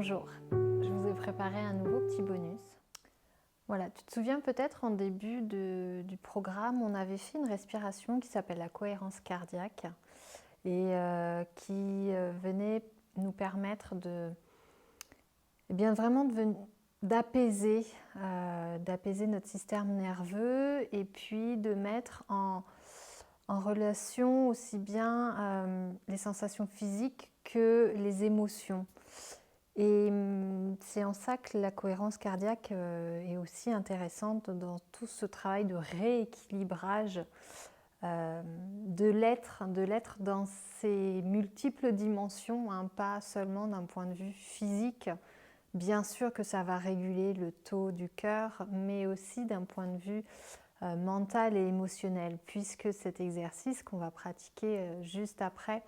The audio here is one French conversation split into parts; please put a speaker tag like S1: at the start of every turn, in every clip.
S1: Bonjour, je vous ai préparé un nouveau petit bonus. Voilà, tu te souviens peut-être en début du programme, on avait fait une respiration qui s'appelle la cohérence cardiaque et qui venait nous permettre vraiment d'apaiser notre système nerveux et puis de mettre en relation aussi bien les sensations physiques que les émotions. Et c'est en ça que la cohérence cardiaque est aussi intéressante dans tout ce travail de rééquilibrage de l'être dans ses multiples dimensions, hein, pas seulement d'un point de vue physique. Bien sûr que ça va réguler le taux du cœur, mais aussi d'un point de vue mental et émotionnel, puisque cet exercice qu'on va pratiquer juste après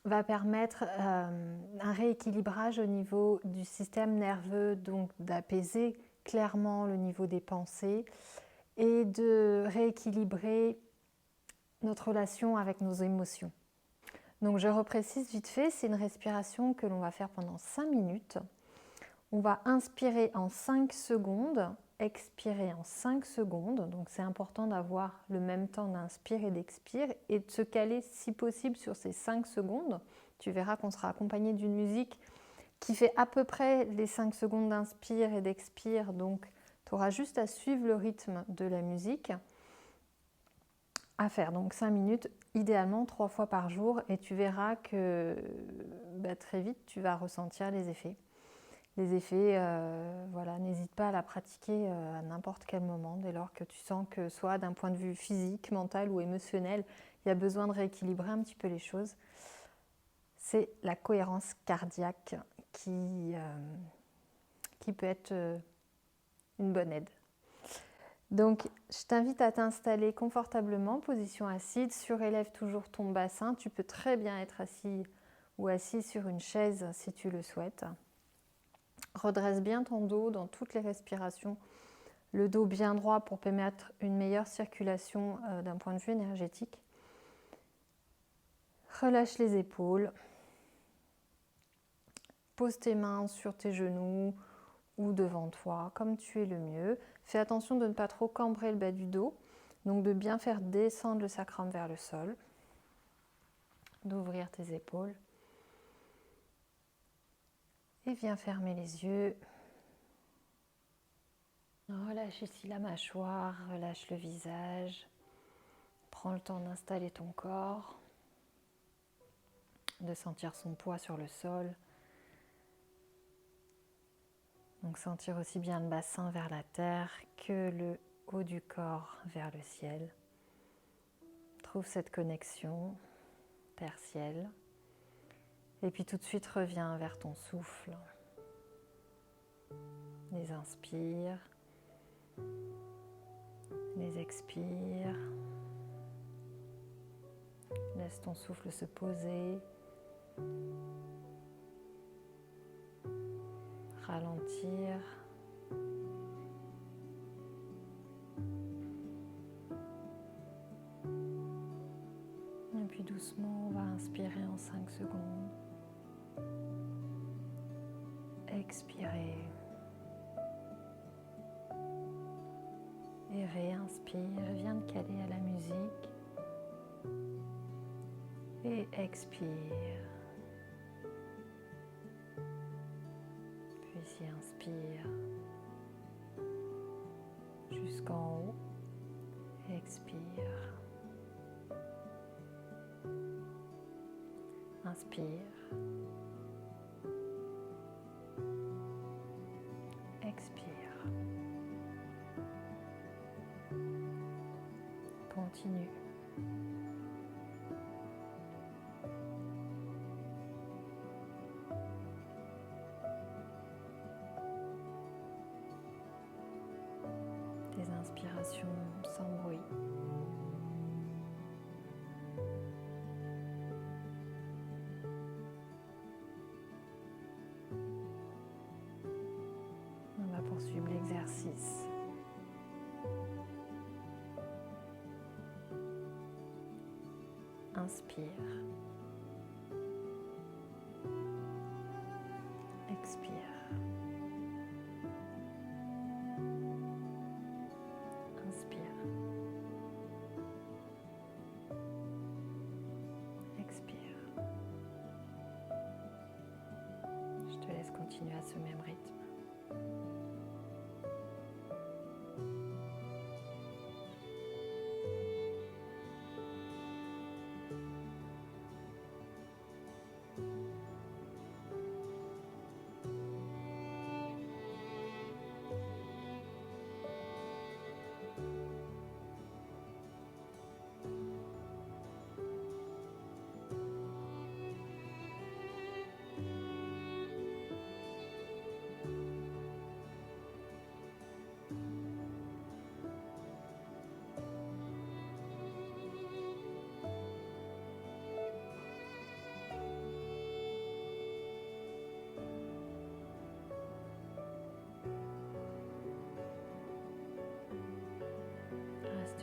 S1: va permettre un rééquilibrage au niveau du système nerveux, donc d'apaiser clairement le niveau des pensées et de rééquilibrer notre relation avec nos émotions. Donc je reprécise vite fait, c'est une respiration que l'on va faire pendant 5 minutes. On va inspirer en 5 secondes, expirer en 5 secondes, donc c'est important d'avoir le même temps d'inspire et d'expire et de se caler si possible sur ces 5 secondes. Tu verras qu'on sera accompagné d'une musique qui fait à peu près les 5 secondes d'inspire et d'expire, donc tu auras juste à suivre le rythme de la musique. À faire donc 5 minutes, idéalement 3 fois par jour, et tu verras que très vite tu vas ressentir les effets. Les effets, voilà, n'hésite pas à la pratiquer à n'importe quel moment, dès lors que tu sens que soit d'un point de vue physique, mental ou émotionnel, il y a besoin de rééquilibrer un petit peu les choses. C'est la cohérence cardiaque qui peut être une bonne aide. Donc, je t'invite à t'installer confortablement, position assise, surélève toujours ton bassin. Tu peux très bien être assis ou assise sur une chaise si tu le souhaites. Redresse bien ton dos dans toutes les respirations, le dos bien droit pour permettre une meilleure circulation d'un point de vue énergétique. Relâche les épaules. Pose tes mains sur tes genoux ou devant toi, comme tu es le mieux. Fais attention de ne pas trop cambrer le bas du dos, donc de bien faire descendre le sacrum vers le sol, d'ouvrir tes épaules. Et viens fermer les yeux. Relâche ici la mâchoire, relâche le visage. Prends le temps d'installer ton corps, de sentir son poids sur le sol. Donc sentir aussi bien le bassin vers la terre que le haut du corps vers le ciel. Trouve cette connexion terre-ciel. Et puis tout de suite reviens vers ton souffle. Les inspires, les expires. Laisse ton souffle se poser. Ralentir. Et puis doucement, on va inspirer en 5 secondes. Expirer. Et réinspire. Viens te caler à la musique. Et expire. Puis inspire jusqu'en haut. Expire. Inspire. Expire. Continue. Des inspirations sans bruit. On va poursuivre l'exercice. Inspire. Expire.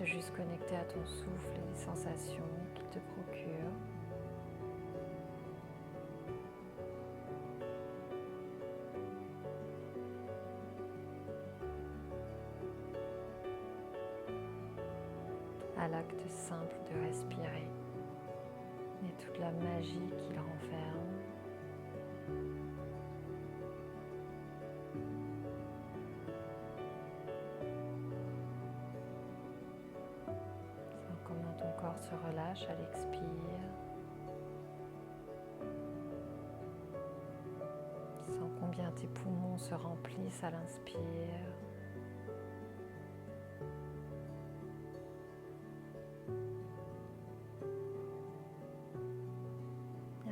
S1: reste juste connecté à ton souffle et les sensations qu'il te procure. À l'acte simple de respirer et toute la magie qu'il renferme. Sens comment ton corps se relâche à l'expire. Sens combien tes poumons se remplissent à l'inspire.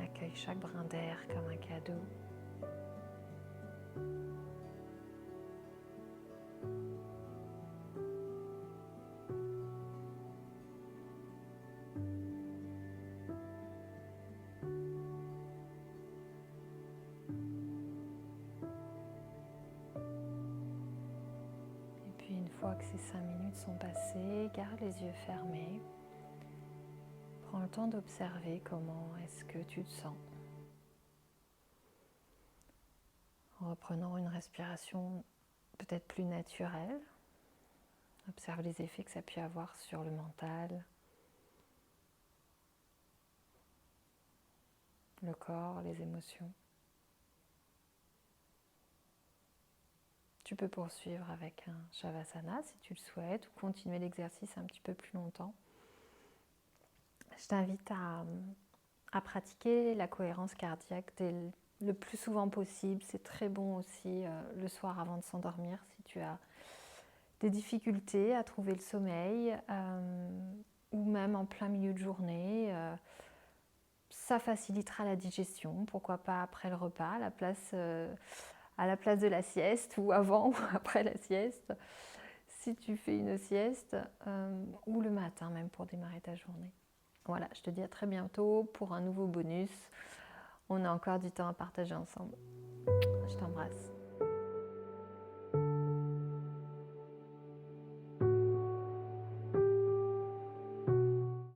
S1: Accueille chaque brin d'air comme un cadeau. Et puis une fois que ces 5 minutes sont passées, garde les yeux fermés. Prends le temps d'observer comment est-ce que tu te sens. En reprenant une respiration peut-être plus naturelle, observe les effets que ça peut avoir sur le mental, le corps, les émotions. Tu peux poursuivre avec un Shavasana si tu le souhaites ou continuer l'exercice un petit peu plus longtemps. Je t'invite à pratiquer la cohérence cardiaque le plus souvent possible. C'est très bon aussi le soir avant de s'endormir si tu as des difficultés à trouver le sommeil ou même en plein milieu de journée. Ça facilitera la digestion, pourquoi pas après le repas, à la place de la sieste ou avant ou après la sieste, si tu fais une sieste, ou le matin même pour démarrer ta journée. Voilà, je te dis à très bientôt pour un nouveau bonus. On a encore du temps à partager ensemble. Je t'embrasse.